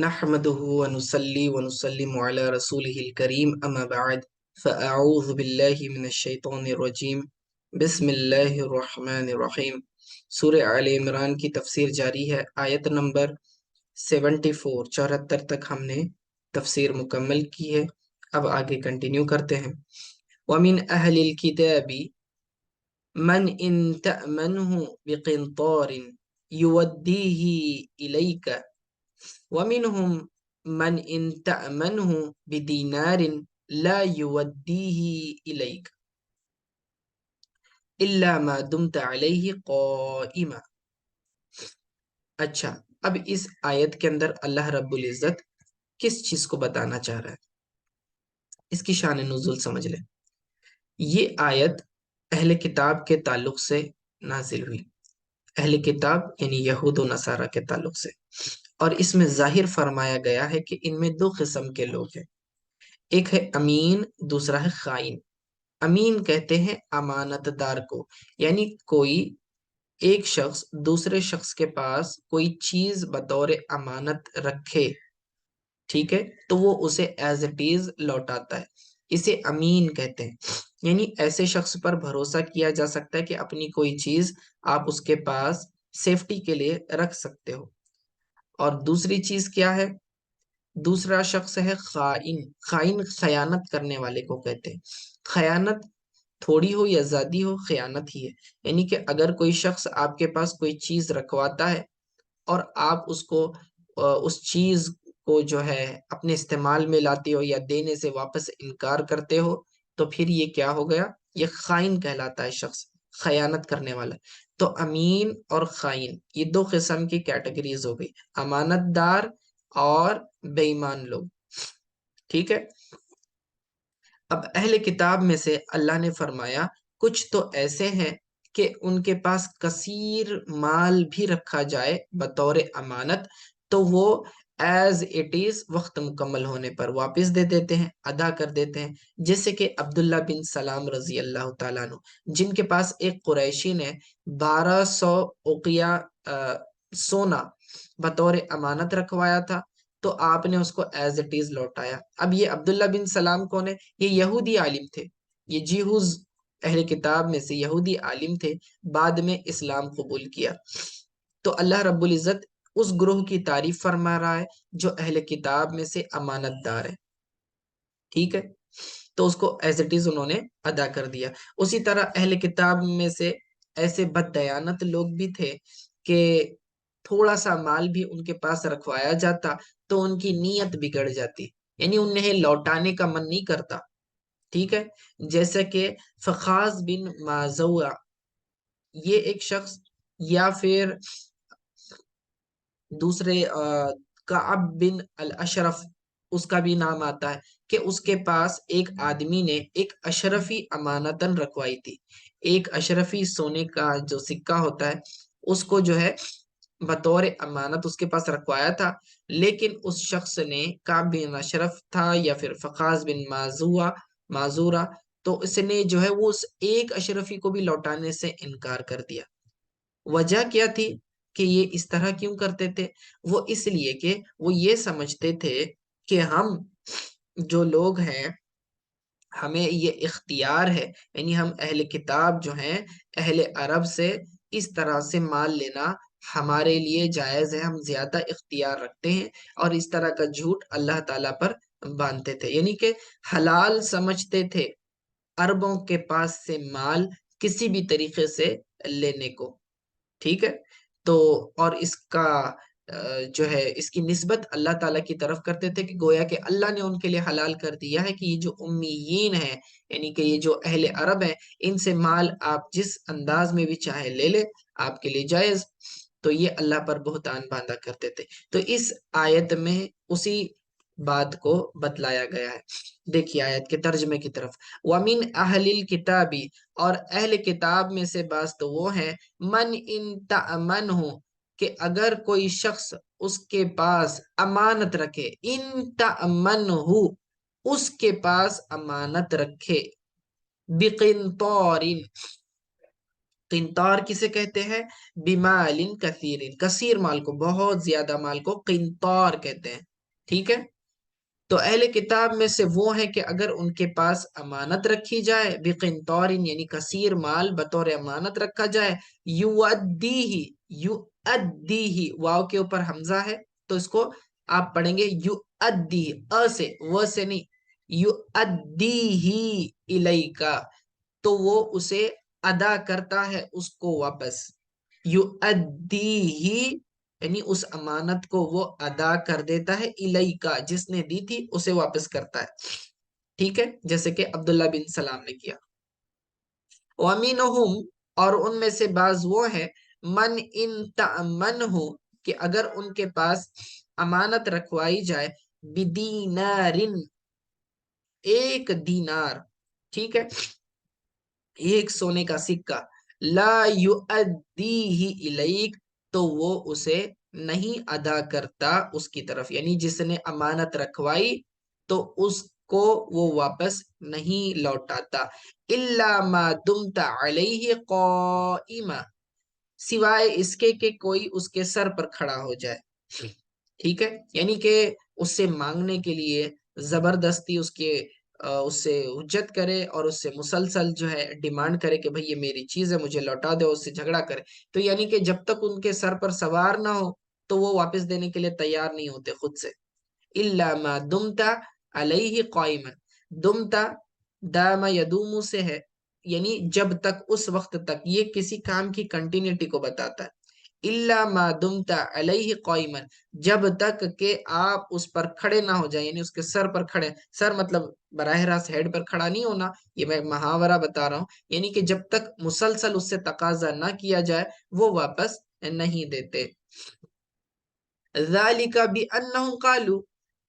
نحمده ونصلي ونسلم على رسوله الكريم أما بعد فأعوذ بالله من الشيطان الرجيم بسم اللہ الرحمن الرحیم۔ سورہ آل عمران کی تفسیر جاری ہے۔ آیت نمبر 74 تک ہم نے تفسیر مکمل کی ہے۔ اب آگے کنٹینیو کرتے ہیں۔ وَمِنْ أَهْلِ الْكِتَابِ مَنْ إِنْ تَأْمَنْهُ بِقِنْطَارٍ يُوَدِّيهِ إِلَيْكَ وَمِنْهُمْ مَنْ إِنْ تَأْمَنْهُ بِدِينَارٍ لَا يُوَدِّيهِ إِلَيْكَ إِلَّا مَا دُمْتَ عَلَيْهِ قَائِمًا۔ اچھا، اب اس آیت کے اندر اللہ رب العزت کس چیز کو بتانا چاہ رہا ہے، اس کی شان نزول سمجھ لیں۔ یہ آیت اہل کتاب کے تعلق سے نازل ہوئی، اہل کتاب یعنی یہود و نصارہ کے تعلق سے، اور اس میں ظاہر فرمایا گیا ہے کہ ان میں دو قسم کے لوگ ہیں، ایک ہے امین، دوسرا ہے خائن۔ امین کہتے ہیں امانت دار کو، یعنی کوئی ایک شخص دوسرے شخص کے پاس کوئی چیز بطور امانت رکھے، ٹھیک ہے، تو وہ اسے ایز اٹ از لوٹاتا ہے، اسے امین کہتے ہیں۔ یعنی ایسے شخص پر بھروسہ کیا جا سکتا ہے کہ اپنی کوئی چیز آپ اس کے پاس سیفٹی کے لیے رکھ سکتے ہو۔ اور دوسری چیز کیا ہے؟ دوسرا شخص ہے خائن۔ خائن خیانت کرنے والے کو کہتے ہیں۔ خیانت تھوڑی ہو یا زیادی ہو، خیانت ہی ہے۔ یعنی کہ اگر کوئی شخص آپ کے پاس کوئی چیز رکھواتا ہے اور آپ اس کو اس چیز کو جو ہے اپنے استعمال میں لاتے ہو یا دینے سے واپس انکار کرتے ہو، تو پھر یہ کیا ہو گیا؟ یہ خائن کہلاتا ہے، شخص خیانت کرنے والا۔ تو امین اور خائن یہ دو قسم کی کیٹیگریز ہو گئی، امانت دار اور بے ایمان لوگ، ٹھیک ہے۔ اب اہل کتاب میں سے اللہ نے فرمایا کچھ تو ایسے ہیں کہ ان کے پاس کثیر مال بھی رکھا جائے بطور امانت تو وہ ایز اٹ از وقت مکمل ہونے پر واپس دے دیتے ہیں، ادا کر دیتے ہیں، جیسے کہ عبداللہ بن سلام رضی اللہ تعالیٰ عنہ، جن کے پاس ایک قریشی نے 1200 اوقیہ سونا بطور امانت رکھوایا تھا، تو آپ نے اس کو ایز اٹ از لوٹایا۔ اب یہ عبداللہ بن سلام کون ہے؟ یہ یہودی عالم تھے، یہ جیہوز اہل کتاب میں سے یہودی عالم تھے، بعد میں اسلام قبول کیا۔ تو اللہ رب العزت اس گروہ کی تعریف فرما رہا ہے جو اہل کتاب میں سے امانت دار ہے، ٹھیک ہے، تو اس کو ایز اٹ از انہوں نے ادا کر دیا۔ اسی طرح اہل کتاب میں سے ایسے بد دیانت لوگ بھی تھے کہ تھوڑا سا مال بھی ان کے پاس رکھوایا جاتا تو ان کی نیت بگڑ جاتی، یعنی انہیں لوٹانے کا من نہیں کرتا، ٹھیک ہے۔ جیسے کہ فخاذ بن مازوع، یہ ایک شخص، یا پھر دوسرے کعب بن الاشرف، اس کا بھی نام آتا ہے کہ اس کے پاس ایک آدمی نے ایک اشرفی امانتاً رکھوائی تھی، ایک اشرفی سونے کا جو سکہ ہوتا ہے اس کو جو ہے بطور امانت اس کے پاس رکھوایا تھا، لیکن اس شخص نے کعب بن اشرف تھا یا پھر فخاذ بن معذورہ، تو اس نے جو ہے وہ اس ایک اشرفی کو بھی لوٹانے سے انکار کر دیا۔ وجہ کیا تھی کہ یہ اس طرح کیوں کرتے تھے؟ وہ اس لیے کہ وہ یہ سمجھتے تھے کہ ہم جو لوگ ہیں ہمیں یہ اختیار ہے، یعنی ہم اہل کتاب جو ہیں اہل عرب سے اس طرح سے مال لینا ہمارے لیے جائز ہے، ہم زیادہ اختیار رکھتے ہیں، اور اس طرح کا جھوٹ اللہ تعالیٰ پر باندھتے تھے، یعنی کہ حلال سمجھتے تھے عربوں کے پاس سے مال کسی بھی طریقے سے لینے کو، ٹھیک ہے۔ تو اور اس کا جو ہے اس کی نسبت اللہ تعالیٰ کی طرف کرتے تھے کہ گویا کہ اللہ نے ان کے لیے حلال کر دیا ہے کہ یہ جو امیین ہیں، یعنی کہ یہ جو اہل عرب ہیں، ان سے مال آپ جس انداز میں بھی چاہے لے لے، آپ کے لیے جائز۔ تو یہ اللہ پر بہتان باندھا کرتے تھے۔ تو اس آیت میں اسی بات کو بتلایا گیا ہے۔ دیکھیے آیت کے ترجمے کی طرف، وَمِنْ أَهْلِ الْكِتَابِ، اور اہل کتاب میں سے بعض تو وہ ہیں، من ان تأمنہ، کہ اگر کوئی شخص اس کے پاس امانت رکھے، ان تأمنہ، اس کے پاس امانت رکھے، بقنطار، قنطار کسے کہتے ہیں؟ بمال کثیر، کثیر مال کو، بہت زیادہ مال کو قنطار کہتے ہیں، ٹھیک ہے؟ تو اہل کتاب میں سے وہ ہیں کہ اگر ان کے پاس امانت رکھی جائے بقنطار یعنی کثیر مال بطور امانت رکھا جائے، یؤدیہ، یؤدیہ واو کے اوپر حمزہ ہے تو اس کو آپ پڑھیں گے یؤدیہ، سے و سے نہیں، یؤدیہ الیکا، تو وہ اسے ادا کرتا ہے اس کو واپس، یؤدیہ یعنی اس امانت کو وہ ادا کر دیتا ہے، الیکا جس نے دی تھی اسے واپس کرتا ہے، ٹھیک ہے، جیسے کہ عبداللہ بن سلام نے کیا۔ وَمِنْهُمْ اور ان میں سے بعض وہ ہیں، من ان تأمنہ کہ اگر ان کے پاس امانت رکھوائی جائے، بدینارن ایک دینار، ٹھیک ہے، ایک سونے کا سکہ، لا یؤدیہ الیک تو وہ اسے نہیں ادا کرتا اس کی طرف، یعنی جس نے امانت رکھوائی تو اس کو وہ واپس نہیں لوٹاتا، الا ما دمت علیہ قائما سوائے اس کے کہ کوئی اس کے سر پر کھڑا ہو جائے، ٹھیک ہے، یعنی کہ اس سے مانگنے کے لیے زبردستی اس سے حجت کرے اور اس سے مسلسل جو ہے ڈیمانڈ کرے کہ بھئی یہ میری چیز ہے مجھے لوٹا دے، اس سے جھگڑا کرے، تو یعنی کہ جب تک ان کے سر پر سوار نہ ہو تو وہ واپس دینے کے لیے تیار نہیں ہوتے خود سے، الا ما دمتا علیہ قائما، دمتا دام یدوم سے ہے، یعنی جب تک، اس وقت تک، یہ کسی کام کی کنٹینیوٹی کو بتاتا ہے، الا ما دمتا علیہ قائما جب تک کہ آپ اس پر کھڑے نہ ہو جائیں، یعنی اس کے سر پر کھڑے، سر مطلب براہ راست ہیڈ پر کھڑا نہیں ہونا، یہ میں محاورہ بتا رہا ہوں، یعنی کہ جب تک مسلسل اس سے تقاضا نہ کیا جائے وہ واپس نہیں دیتے۔ ذالک بانہم قالوا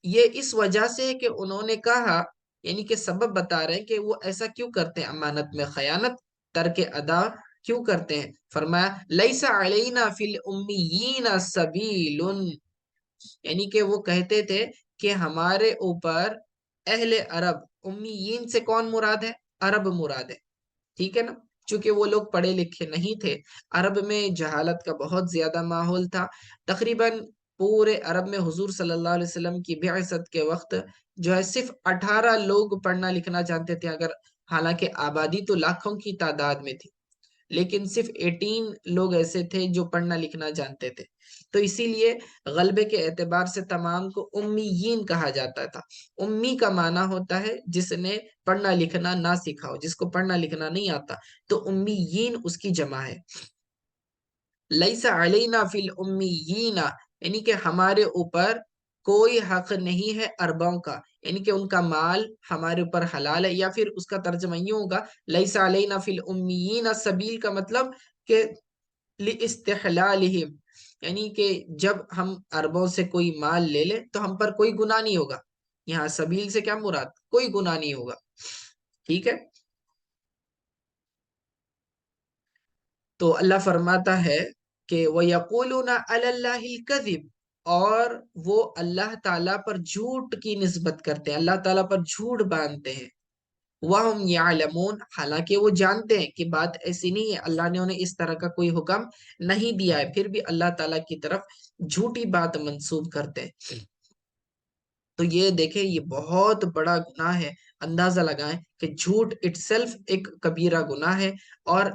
یہ اس وجہ سے ہے کہ انہوں نے کہا، یعنی کہ سبب بتا رہے ہیں کہ وہ ایسا کیوں کرتے ہیں، امانت میں خیانت، ترک ادا کیوں کرتے ہیں، فرمایا لیس علینا فی الامیین سبیل، یعنی کہ وہ کہتے تھے کہ ہمارے اوپر اہل عرب، امیین سے کون مراد ہے، عرب مراد ہے، ٹھیک ہے نا، چونکہ وہ لوگ پڑھے لکھے نہیں تھے، عرب میں جہالت کا بہت زیادہ ماحول تھا، تقریباً پورے عرب میں حضور صلی اللہ علیہ وسلم کی بعثت کے وقت جو ہے صرف 18 لوگ پڑھنا لکھنا جانتے تھے، اگر حالانکہ آبادی تو لاکھوں کی تعداد میں تھی، لیکن صرف 18 لوگ ایسے تھے جو پڑھنا لکھنا جانتے تھے، تو اسی لیے غلبے کے اعتبار سے تمام کو امیین کہا جاتا تھا۔ امی کا معنی ہوتا ہے جس نے پڑھنا لکھنا نہ سیکھا ہو، جس کو پڑھنا لکھنا نہیں آتا، تو امیین اس کی جمع ہے۔ لیس علینا فی الامیین یعنی کہ ہمارے اوپر کوئی حق نہیں ہے عربوں کا، یعنی کہ ان کا مال ہمارے اوپر حلال ہے، یا پھر اس کا ترجمہ یوں ہوگا لیس علینا فی الامیین سبیل کا مطلب کہ لاستحلالہم، یعنی کہ جب ہم عربوں سے کوئی مال لے لیں تو ہم پر کوئی گناہ نہیں ہوگا، یہاں سبیل سے کیا مراد، کوئی گناہ نہیں ہوگا، ٹھیک ہے۔ تو اللہ فرماتا ہے کہ وَيَقُولُونَ عَلَى اللَّهِ الْكَذِبِ اور وہ اللہ تعالیٰ پر جھوٹ کی نسبت کرتے ہیں، اللہ تعالیٰ پر جھوٹ باندھتے ہیں، وَهُمْ يَعْلَمُونَ حالانکہ وہ جانتے ہیں کہ بات ایسی نہیں ہے، اللہ نے انہیں اس طرح کا کوئی حکم نہیں دیا ہے، پھر بھی اللہ تعالیٰ کی طرف جھوٹی بات منسوب کرتے ہیں۔ تو یہ دیکھیں یہ بہت بڑا گناہ ہے، اندازہ لگائیں کہ جھوٹ اٹ سیلف ایک کبیرہ گناہ ہے، اور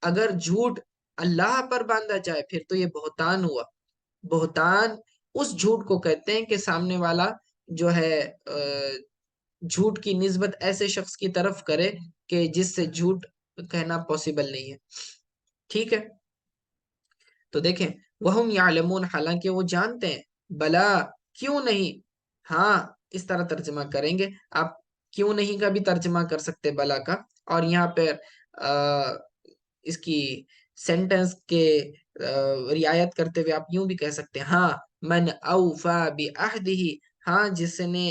اگر جھوٹ اللہ پر باندھا جائے پھر تو یہ بہتان ہوا۔ بہتان اس جھوٹ کو کہتے ہیں کہ سامنے والا جو ہے جھوٹ کی نسبت ایسے شخص کی طرف کرے کہ جس سے جھوٹ کہنا پاسبل نہیں ہے، ٹھیک ہے۔ تو دیکھیں وَهُمْ يَعْلَمُونَ حالانکہ وہ جانتے ہیں، بلا کیوں نہیں، ہاں اس طرح ترجمہ کریں گے آپ، کیوں نہیں کا بھی ترجمہ کر سکتے بلا کا، اور یہاں پر اس کی سینٹنس کے رعایت کرتے ہوئے آپ یوں بھی کہہ سکتے ہیں، ہاں من اوفا بعہدہ، ہاں جس نے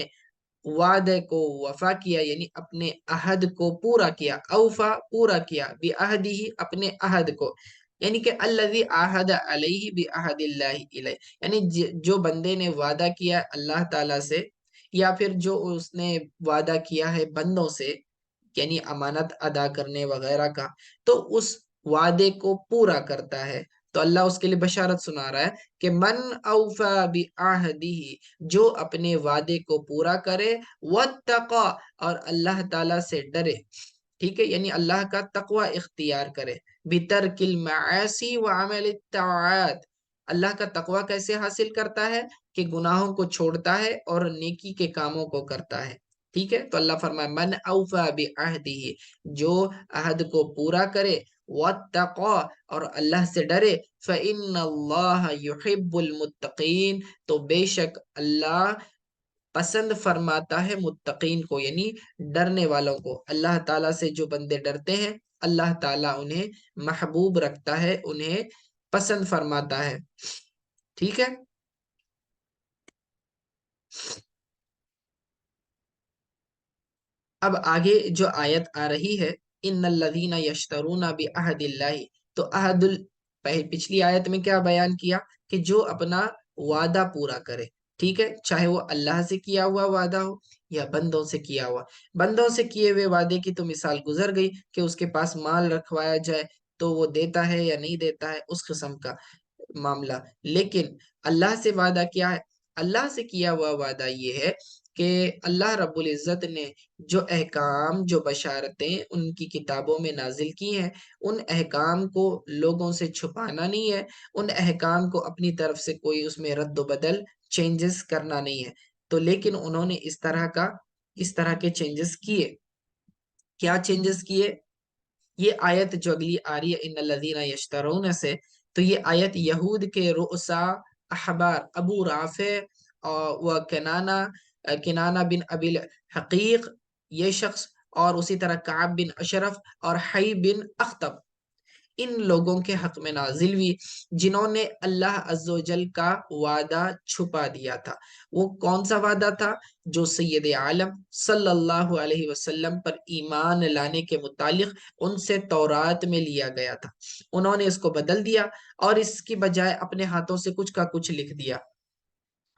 وعدے کو وفا کیا یعنی اپنے عہد کو پورا کیا، اوفا پورا کیا، بعہدہ اپنے عہد کو، یعنی کہ الذی عاہد علیہ بعہد اللہ علیہ، یعنی جو بندے نے وعدہ کیا اللہ تعالیٰ سے، یا پھر جو اس نے وعدہ کیا ہے بندوں سے، یعنی امانت ادا کرنے وغیرہ کا، تو اس وعدے کو پورا کرتا ہے، تو اللہ اس کے لیے بشارت سنا رہا ہے کہ من اوفا بعہدہ، جو اپنے وعدے کو پورا کرے، واتقا، اور اللہ تعالی سے ڈرے، ٹھیک ہے، یعنی اللہ کا تقوی اختیار کرے، بترک المعاصی وعمل الطاعات، اللہ کا تقوی کیسے حاصل کرتا ہے کہ گناہوں کو چھوڑتا ہے اور نیکی کے کاموں کو کرتا ہے، ٹھیک ہے۔ تو اللہ فرمائے من اوفا بعہدہ، جو عہد کو پورا کرے، واتقا، اور اللہ سے ڈرے، فإن اللہ یحب المتقین، تو بے شک اللہ پسند فرماتا ہے متقین کو، یعنی ڈرنے والوں کو۔ اللہ تعالیٰ سے جو بندے ڈرتے ہیں، اللہ تعالیٰ انہیں محبوب رکھتا ہے، انہیں پسند فرماتا ہے، ٹھیک ہے۔ اب آگے جو آیت آ رہی ہے، ان الذین یشترون بعہد اللہ، تو پچھلی آیت میں کیا بیان کیا کہ جو اپنا وعدہ پورا کرے، ٹھیک ہے، چاہے وہ اللہ سے کیا ہوا وعدہ ہو یا بندوں سے کیا ہوا۔ بندوں سے کیے ہوئے وعدے کی تو مثال گزر گئی کہ اس کے پاس مال رکھوایا جائے تو وہ دیتا ہے یا نہیں دیتا ہے، اس قسم کا معاملہ۔ لیکن اللہ سے وعدہ کیا ہے؟ اللہ سے کیا ہوا وعدہ یہ ہے کہ اللہ رب العزت نے جو احکام، جو بشارتیں ان کی کتابوں میں نازل کی ہیں، ان احکام کو لوگوں سے چھپانا نہیں ہے، ان احکام کو اپنی طرف سے کوئی اس میں رد و بدل، چینجز کرنا نہیں ہے۔ تو لیکن انہوں نے اس طرح کے چینجز کیے۔ کیا چینجز کیے؟ یہ آیت جو اگلی آ رہی ہے ان الذین یشترون سے، تو یہ آیت یہود کے رؤسا احبار ابو رافع و کنانہ بن ابی الحقیق، یہ شخص، اور اسی طرح کعب بن اشرف اور حی بن اخطب، ان لوگوں کے حق میں نازل ہوئی، جنہوں نے اللہ عز و جل کا وعدہ چھپا دیا تھا۔ وہ کون سا وعدہ تھا؟ جو سید عالم صلی اللہ علیہ وسلم پر ایمان لانے کے متعلق ان سے تورات میں لیا گیا تھا، انہوں نے اس کو بدل دیا اور اس کی بجائے اپنے ہاتھوں سے کچھ کا کچھ لکھ دیا،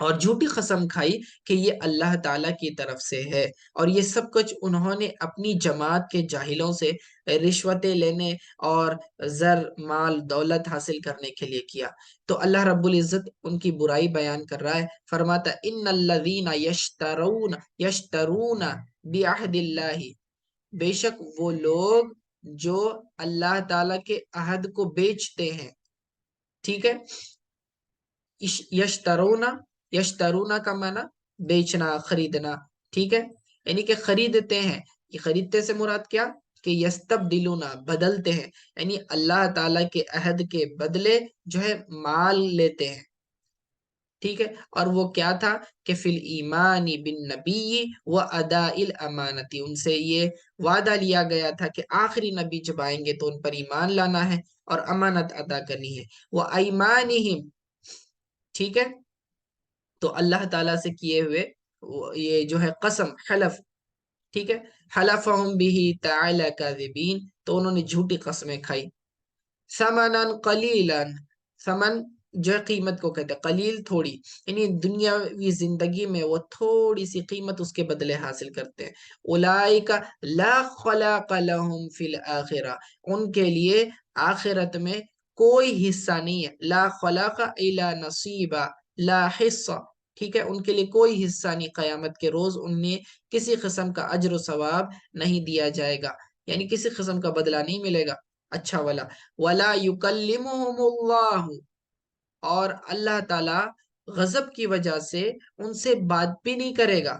اور جھوٹی قسم کھائی کہ یہ اللہ تعالیٰ کی طرف سے ہے، اور یہ سب کچھ انہوں نے اپنی جماعت کے جاہلوں سے رشوتیں لینے اور زر مال دولت حاصل کرنے کے لیے کیا۔ تو اللہ رب العزت ان کی برائی بیان کر رہا ہے، فرماتا ان الذین یشترون بعہد اللہ، بے شک وہ لوگ جو اللہ تعالیٰ کے عہد کو بیچتے ہیں، ٹھیک ہے۔ یشترونا، یشترونا کا معنی بیچنا، خریدنا، ٹھیک ہے، یعنی کہ خریدتے ہیں۔ یہ خریدتے سے مراد کیا کہ یستبدلونا، بدلتے ہیں، یعنی اللہ تعالیٰ کے عہد کے بدلے جو ہے مال لیتے ہیں، ٹھیک ہے۔ اور وہ کیا تھا کہ فی الایمان بالنبی و اداء الامانتی، ان سے یہ وعدہ لیا گیا تھا کہ آخری نبی جب آئیں گے تو ان پر ایمان لانا ہے اور امانت ادا کرنی ہے، وہ ایمانہم، ٹھیک ہے۔ تو اللہ تعالیٰ سے کیے ہوئے یہ جو ہے قسم، حلف، ٹھیک ہے، حلفہم بہ تعالی کاذبین، تو انہوں نے جھوٹی قسمیں کھائی، ثمنا قلیلا، ثمن جو ہے قیمت کو کہتے ہیں، قلیل تھوڑی، یعنی دنیاوی زندگی میں وہ تھوڑی سی قیمت اس کے بدلے حاصل کرتے ہیں۔ اولئک لا خلاق لهم فی الاخرہ، ان کے لیے آخرت میں کوئی حصہ نہیں ہے، لا خلاق الا نصیبا لا حصہ، ٹھیک ہے، ان کے لیے کوئی حصہ نہیں، قیامت کے روز انہیں کسی قسم کا اجر و ثواب نہیں دیا جائے گا، یعنی کسی قسم کا بدلہ نہیں ملے گا اچھا والا۔ وَلَا يُكَلِّمُهُمُ اللَّهُ، اور اللہ تعالی غضب کی وجہ سے ان سے بات بھی نہیں کرے گا۔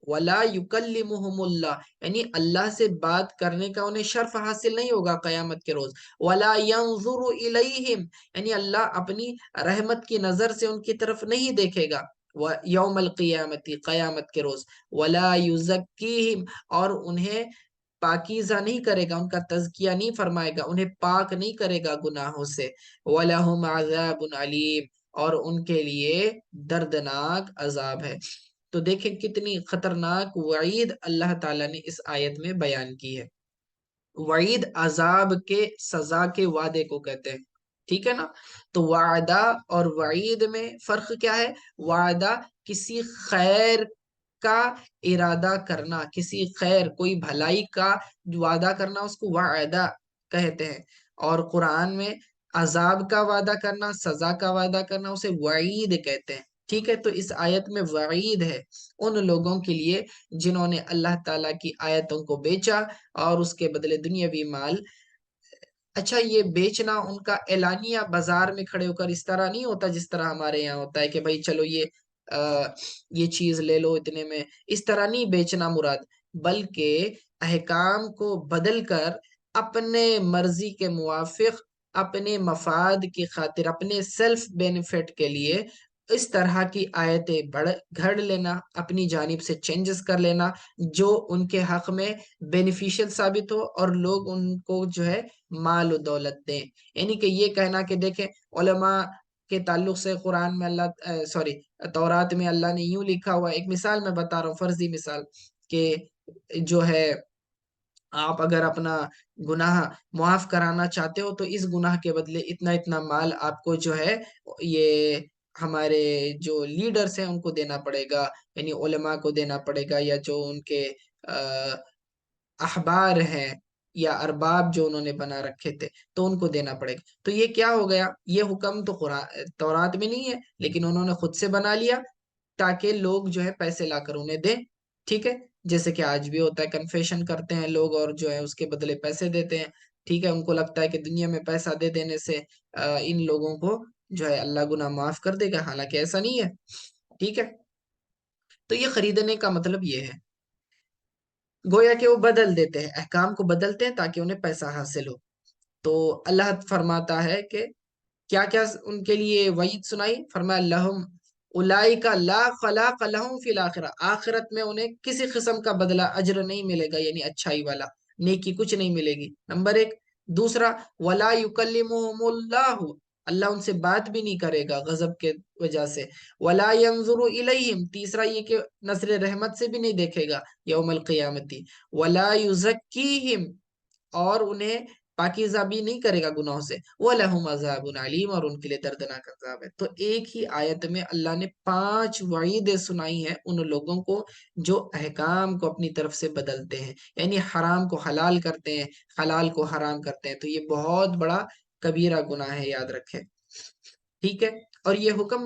وَلَا يُكَلِّمُهُمُ اللَّهُ، یعنی اللہ سے بات کرنے کا انہیں شرف حاصل نہیں ہوگا قیامت کے روز۔ وَلَا يَنظُرُ إِلَيْهِمْ، یعنی اللہ اپنی رحمت کی نظر سے ان کی طرف نہیں دیکھے گا یوم القیامت، قیامت کے روز۔ وَلَا يُزَكِّيهِمْ، اور انہیں پاکیزہ نہیں کرے گا، ان کا تزکیہ نہیں فرمائے گا، انہیں پاک نہیں کرے گا گناہوں سے۔ وَلَهُمْ عَذَابٌ عَلِيمٌ، اور ان کے لیے دردناک عذاب ہے۔ تو دیکھیں کتنی خطرناک وعید اللہ تعالیٰ نے اس آیت میں بیان کی ہے۔ وعید عذاب کے، سزا کے وعدے کو کہتے ہیں، ٹھیک ہے نا۔ تو وعدہ اور وعید میں فرق کیا ہے؟ وعدہ کسی خیر کا ارادہ کرنا، کسی خیر، کوئی بھلائی کا وعدہ کرنا، اس کو وعدہ کہتے ہیں، اور قرآن میں عذاب کا وعدہ کرنا، سزا کا وعدہ کرنا، اسے وعید کہتے ہیں. ٹھیک ہے، تو اس آیت میں وعید ہے ان لوگوں کے لیے جنہوں نے اللہ تعالیٰ کی آیتوں کو بیچا اور اس کے بدلے دنیاوی مال. اچھا، یہ بیچنا ان کا اعلانیہ بازار میں کھڑے ہو کر اس طرح نہیں ہوتا جس طرح ہمارے یہاں ہوتا ہے کہ بھائی چلو یہ چیز لے لو اتنے میں. اس طرح نہیں بیچنا مراد، بلکہ احکام کو بدل کر اپنے مرضی کے موافق، اپنے مفاد کی خاطر، اپنے سیلف بینیفٹ کے لیے اس طرح کی آیتیں گھڑ لینا، اپنی جانب سے چینجز کر لینا جو ان کے حق میں بینیفیشل ثابت ہو اور لوگ ان کو جو ہے مال و دولت دیں. یعنی کہ یہ کہنا کہ دیکھیں علماء کے تعلق سے قرآن میں تورات میں اللہ نے یوں لکھا ہوا. ایک مثال میں بتا رہا ہوں، فرضی مثال، کہ جو ہے آپ اگر اپنا گناہ معاف کرانا چاہتے ہو تو اس گناہ کے بدلے اتنا اتنا مال آپ کو جو ہے یہ ہمارے جو لیڈرز ہیں ان کو دینا پڑے گا، یعنی علماء کو دینا پڑے گا، یا جو ان کے احبار ہیں یا ارباب جو انہوں نے بنا رکھے تھے تو ان کو دینا پڑے گا. تو یہ کیا ہو گیا؟ یہ حکم تو تورات میں نہیں ہے، لیکن انہوں نے خود سے بنا لیا تاکہ لوگ جو ہے پیسے لا کر انہیں دیں. ٹھیک ہے، جیسے کہ آج بھی ہوتا ہے، کنفیشن کرتے ہیں لوگ اور جو ہے اس کے بدلے پیسے دیتے ہیں. ٹھیک ہے، ان کو لگتا ہے کہ دنیا میں پیسہ دے دینے سے ان لوگوں کو جو ہے اللہ گناہ معاف کر دے گا، حالانکہ ایسا نہیں ہے. ٹھیک ہے، تو یہ خریدنے کا مطلب یہ ہے، گویا کہ وہ بدل دیتے ہیں، احکام کو بدلتے ہیں تاکہ انہیں پیسہ حاصل ہو. تو اللہ فرماتا ہے کہ کیا کیا ان کے لیے وعید سنائی. فرمایا لہم اولئک لا خلاق لہم فی الاخرہ، آخرت میں انہیں کسی قسم کا بدلہ اجر نہیں ملے گا، یعنی اچھائی والا، نیکی کچھ نہیں ملے گی، نمبر ایک. دوسرا، ولا یکلمہم اللہ، اللہ ان سے بات بھی نہیں کرے گا غضب کے وجہ سے. ولا ینظر الیہم، تیسرا یہ کہ نظر رحمت سے بھی نہیں دیکھے گا یوم القیامتی. ولا یزکیہم، اور انہیں پاکیزہ بھی نہیں کرے گا گناہوں سے. وَلَهُمْ عَذَابٌ عَلِيمٌ، اور ان کے لیے دردناک عذاب ہے. تو ایک ہی آیت میں اللہ نے 5 وعیدیں سنائی ہیں ان لوگوں کو جو احکام کو اپنی طرف سے بدلتے ہیں، یعنی حرام کو حلال کرتے ہیں، حلال کو حرام کرتے ہیں. تو یہ بہت بڑا کبیرہ گناہ ہے، یاد رکھیں. ٹھیک ہے، اور یہ حکم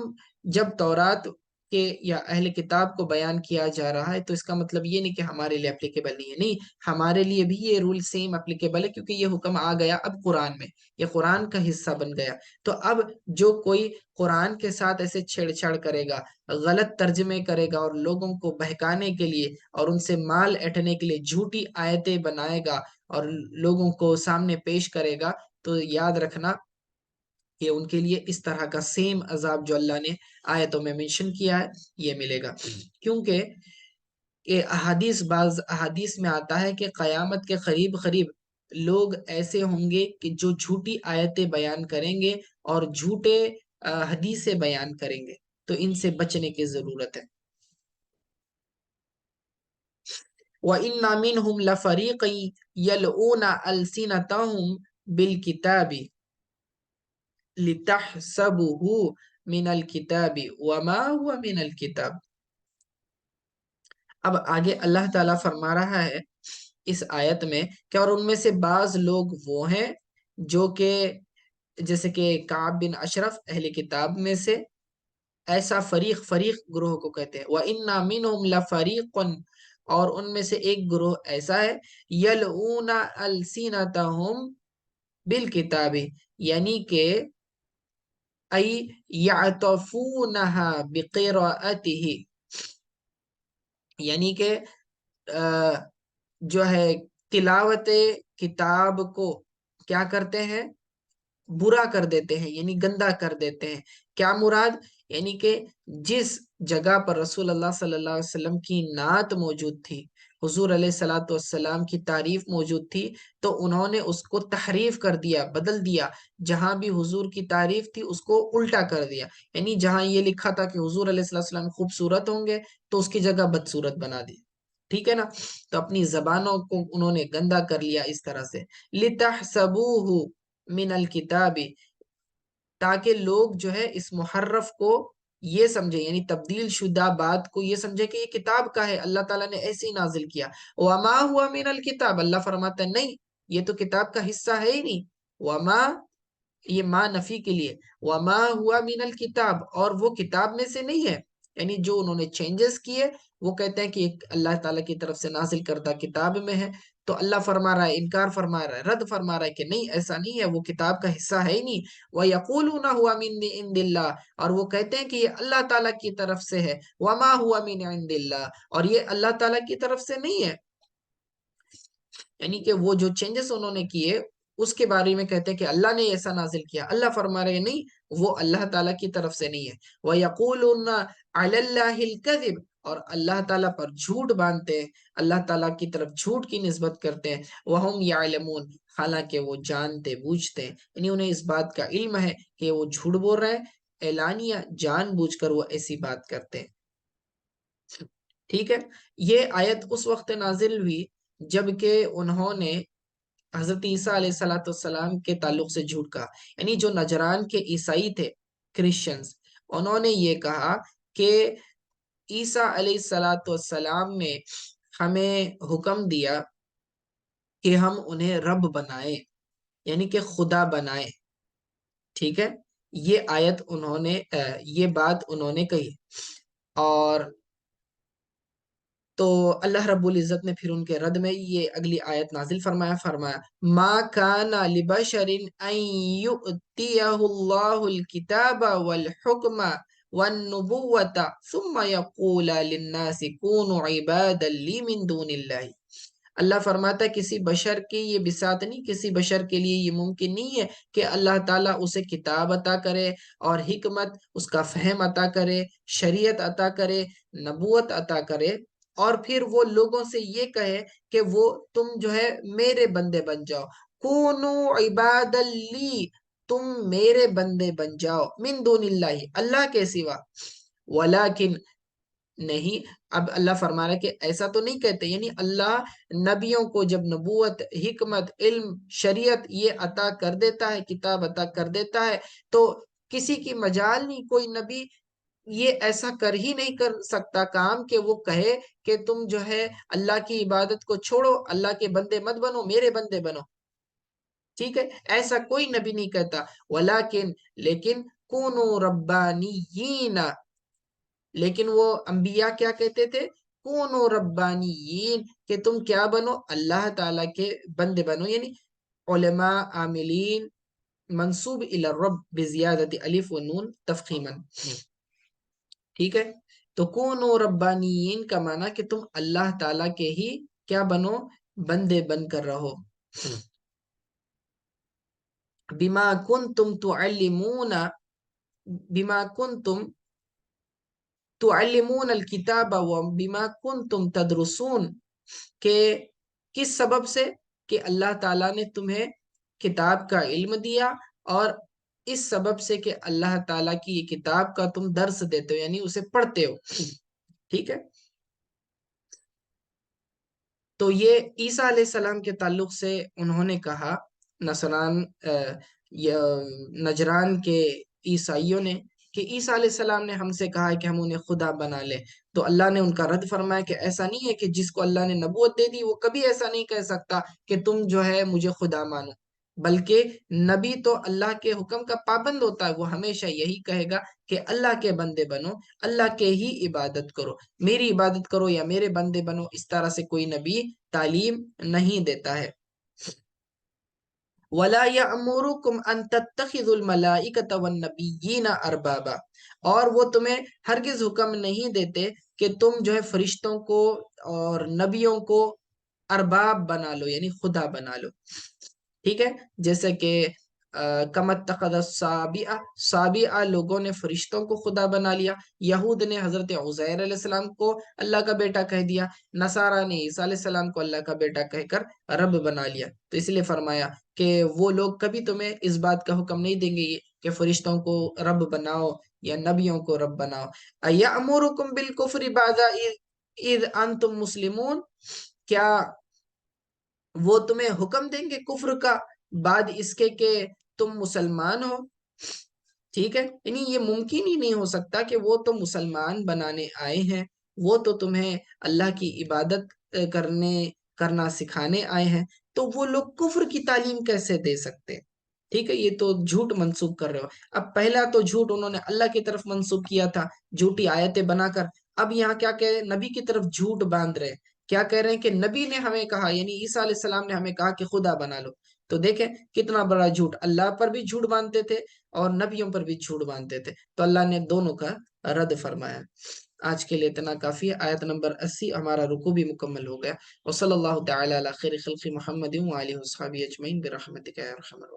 جب تورات کے یا اہل کتاب کو بیان کیا جا رہا ہے تو اس کا مطلب یہ نہیں کہ ہمارے لیے اپلیکیبل نہیں ہے، نہیں، ہمارے لیے بھی یہ رول سیم اپلیکیبل ہے، کیونکہ یہ حکم آ گیا اب قرآن میں، یہ قرآن کا حصہ بن گیا. تو اب جو کوئی قرآن کے ساتھ ایسے چھیڑ چھاڑ کرے گا، غلط ترجمے کرے گا اور لوگوں کو بہکانے کے لیے اور ان سے مال ایٹھنے کے لیے جھوٹی آیتیں بنائے گا اور لوگوں کو سامنے پیش کرے گا، تو یاد رکھنا کہ ان کے لیے اس طرح کا سیم عذاب جو اللہ نے آیتوں میں منشن کیا ہے یہ ملے گا. کیونکہ بعض احادیث میں آتا ہے کہ قیامت کے قریب قریب لوگ ایسے ہوں گے کہ جو جھوٹی آیتیں بیان کریں گے اور جھوٹے حدیثیں بیان کریں گے، تو ان سے بچنے کی ضرورت ہے. وَإِنَّ مِنْهُمْ لَفَرِيقًا يَلْوُونَ أَلْسِنَتَهُمْ بِالْكِتَابِ لِتَحْسَبُهُ مِنَ الْكِتَابِ وَمَا هُوَ مِنَ الْكِتَابِ. اب آگے اللہ تعالیٰ فرما رہا ہے اس آیت میں کہ اور ان میں سے بعض لوگ وہ ہیں جو کہ جیسے کہ کعب بن اشرف اہل کتاب میں سے، ایسا فریق گروہ کو کہتے ہیں. وَإِنَّ مِنْهُمْ لَفَرِيقًا، اور ان میں سے ایک گروہ ایسا ہے يَلْعُونَ أَلْسِنَتَهُمْ بِالْكِتَابِ، یعنی کہ ای يَعْتَفُونَهَا بِقِرَاءَتِهِ، یعنی کہ جو ہے تلاوت کتاب کو کیا کرتے ہیں؟ برا کر دیتے ہیں، یعنی گندا کر دیتے ہیں. کیا مراد؟ یعنی کہ جس جگہ پر رسول اللہ صلی اللہ علیہ وسلم کی نعت موجود تھی، حضور علیہ الصلوۃ والسلام کی تعریف موجود تھی، تو انہوں نے اس کو تحریف کر دیا، بدل دیا. جہاں بھی حضور کی تعریف تھی اس کو الٹا کر دیا، یعنی جہاں یہ لکھا تھا کہ حضور علیہ الصلوۃ والسلام خوبصورت ہوں گے تو اس کی جگہ بدصورت بنا دی. ٹھیک ہے نا؟ تو اپنی زبانوں کو انہوں نے گندا کر لیا اس طرح سے. لِتَحْسَبُوهُ من الکتاب، تاکہ لوگ جو ہے اس محرف کو یہ سمجھے، یعنی تبدیل شدہ بات کو یہ سمجھے کہ یہ کتاب کا ہے، اللہ تعالیٰ نے ایسے ہی نازل کیا. وما ہوا من الکتاب، اللہ فرماتا ہے نہیں، یہ تو کتاب کا حصہ ہے ہی نہیں. وما یہ ما نفی کے لیے، وما ہوا من الکتاب، اور وہ کتاب میں سے نہیں ہے، یعنی جو انہوں نے چینجز کیے وہ کہتے ہیں کہ ایک اللہ تعالیٰ کی طرف سے نازل کردہ کتاب میں ہے، تو اللہ فرما رہا ہے، انکار فرما رہا ہے، رد فرما رہا ہے کہ نہیں ایسا نہیں ہے، وہ کتاب کا حصہ ہے ہی نہیں۔ وَيَقُولُونَ هُوَ مِنْ عِنْدِ اللَّهِ، اور وہ کہتے ہیں کہ یہ اللہ تعالیٰ کی طرف سے ہے، وَمَا هُوَ مِنْ عِنْدِ اللَّهِ، اور یہ اللہ تعالیٰ کی طرف سے نہیں ہے، یعنی کہ وہ جو چینجز انہوں نے کیے اس کے بارے میں کہتے ہیں کہ اللہ نے ایسا نازل کیا، اللہ فرما رہے ہیں نہیں، وہ اللہ تعالیٰ کی طرف سے نہیں ہے۔ وَيَقُولُونَ عَلَى اللَّهِ الْكَذِبِ، اور اللہ تعالیٰ پر جھوٹ باندھتے ہیں، اللہ تعالیٰ کی طرف جھوٹ کی نسبت کرتے ہیں، وَهُمْ يَعْلَمُونَ، حالانکہ وہ جانتے بوجھتے ہیں، یعنی انہیں اس بات کا علم ہے کہ وہ جھوٹ بول رہے ہیں، اعلانیہ جان بوجھ کر وہ ایسی بات کرتے ہیں۔ ٹھیک ہے، یہ آیت اس وقت نازل ہوئی جبکہ انہوں نے حضرت عیسیٰ علیہ السلام کے تعلق سے جھوٹ کہا، یعنی جو نجران کے عیسائی تھے، کرسچنز، انہوں نے یہ کہا کہ عیسیٰ علیہ السلام نے ہمیں حکم دیا کہ ہم انہیں رب بنائیں، یعنی کہ خدا بنائیں۔ ٹھیک ہے، یہ آیت انہوں نے یہ بات انہوں نے کہی، اور تو اللہ رب العزت نے پھر ان کے رد میں یہ اگلی آیت نازل فرمایا ما کان لبشر ان یؤتیہ اللہ الکتاب والحکم والنبوۃ ثم یقول للناس کونوا عبادا لی من دون اللہ۔ اللہ فرماتا ہے کسی بشر کی یہ بساط نہیں، کسی بشر کے لیے یہ ممکن نہیں ہے کہ اللہ تعالیٰ اسے کتاب عطا کرے اور حکمت، اس کا فہم عطا کرے، شریعت عطا کرے، نبوت عطا کرے، اور پھر وہ لوگوں سے یہ کہے کہ وہ تم جو ہے میرے بندے بن جاؤ، کونو عباد لی، تم میرے بندے بن جاؤ، من دون اللہ، اللہ کے سوا، ولیکن نہیں، اب اللہ فرما رہا ہے کہ ایسا تو نہیں کہتے، یعنی اللہ نبیوں کو جب نبوت، حکمت، علم، شریعت یہ عطا کر دیتا ہے، کتاب عطا کر دیتا ہے، تو کسی کی مجال نہیں، کوئی نبی یہ ایسا کر ہی نہیں کر سکتا کام کہ وہ کہے کہ تم جو ہے اللہ کی عبادت کو چھوڑو، اللہ کے بندے مت بنو، میرے بندے بنو۔ ٹھیک ہے، ایسا کوئی نبی نہیں کہتا، لیکن کونو ربانیین، لیکن وہ انبیاء کیا کہتے تھے، کونو ربانیین، کہ تم کیا بنو، اللہ تعالیٰ کے بندے بنو، یعنی علماء عاملین منصوب الی الرب بزیادت الف و نون تفخیما۔ ٹھیک ہے، تو کونو ربانیین کا معنی کہ تم اللہ تعالیٰ کے ہی کیا بنو، بندے بن کر رہو، بما کنتم تعلمون، بما کنتم تعلمون الکتاب و بما کنتم تدرسون، کہ کس سبب سے، کہ اللہ تعالیٰ نے تمہیں کتاب کا علم دیا، اور اس سبب سے کہ اللہ تعالیٰ کی یہ کتاب کا تم درس دیتے ہو، یعنی اسے پڑھتے ہو۔ ٹھیک ہے، تو یہ عیسیٰ علیہ السلام کے تعلق سے انہوں نے کہا، نجران کے عیسائیوں نے، کہ عیسیٰ علیہ السلام نے ہم سے کہا ہے کہ ہم انہیں خدا بنا لیں، تو اللہ نے ان کا رد فرمایا کہ ایسا نہیں ہے، کہ جس کو اللہ نے نبوت دے دی وہ کبھی ایسا نہیں کہہ سکتا کہ تم جو ہے مجھے خدا مانو، بلکہ نبی تو اللہ کے حکم کا پابند ہوتا ہے، وہ ہمیشہ یہی کہے گا کہ اللہ کے بندے بنو، اللہ کے ہی عبادت کرو، میری عبادت کرو یا میرے بندے بنو، اس طرح سے کوئی نبی تعلیم نہیں دیتا ہے۔ وَلَا يَأْمُرُكُمْ أَن تَتَّخِذُوا الْمَلَائِكَةَ وَالنَّبِيِّينَ أَرْبَابًا، اور وہ تمہیں ہرگز حکم نہیں دیتے کہ تم جو ہے فرشتوں کو اور نبیوں کو ارباب بنا لو، یعنی خدا بنا لو۔ ٹھیک ہے، جیسے کہ کمت اتخذ السابعہ لوگوں نے فرشتوں کو خدا بنا لیا، یہود نے حضرت عزیر علیہ السلام کو اللہ کا بیٹا کہہ دیا، نصارہ نے عیسیٰ علیہ السلام کو اللہ کا بیٹا کہہ کر رب بنا لیا، تو اس لیے فرمایا کہ وہ لوگ کبھی تمہیں اس بات کا حکم نہیں دیں گے کہ فرشتوں کو رب بناؤ یا نبیوں کو رب بناؤ۔ اَیَأْمُرُکُم بِالْکُفْرِ بَعْدَ اِذْ أَنْتُم مُسْلِمُونَ، کیا وہ تمہیں حکم دیں گے کفر کا بعد اس کے کہ تم مسلمان ہو؟ ٹھیک ہے، یعنی یہ ممکن ہی نہیں ہو سکتا کہ وہ تو مسلمان بنانے آئے ہیں، وہ تو تمہیں اللہ کی عبادت کرنا سکھانے آئے ہیں، تو وہ لوگ کفر کی تعلیم کیسے دے سکتے؟ ٹھیک ہے، یہ تو جھوٹ منسوب کر رہے ہو۔ اب پہلا تو جھوٹ انہوں نے اللہ کی طرف منسوب کیا تھا جھوٹی آیتیں بنا کر، اب یہاں کیا کہہ رہے ہیں، نبی کی طرف جھوٹ باندھ رہے ہیں۔ کیا کہہ رہے ہیں کہ نبی نے ہمیں کہا، یعنی عیسیٰ علیہ السلام نے ہمیں کہا کہ خدا بنا لو۔ تو دیکھیں کتنا بڑا جھوٹ، اللہ پر بھی جھوٹ باندھتے تھے اور نبیوں پر بھی جھوٹ باندھتے تھے، تو اللہ نے دونوں کا رد فرمایا۔ آج کے لیے اتنا کافی ہے۔ آیت نمبر 80 ہمارا رکوع بھی مکمل ہو گیا۔ وصلی اللہ تعالی علی خیر خلق محمد وآلہ وصحبہ اجمعین برحمتک یا ارحم الراحمین۔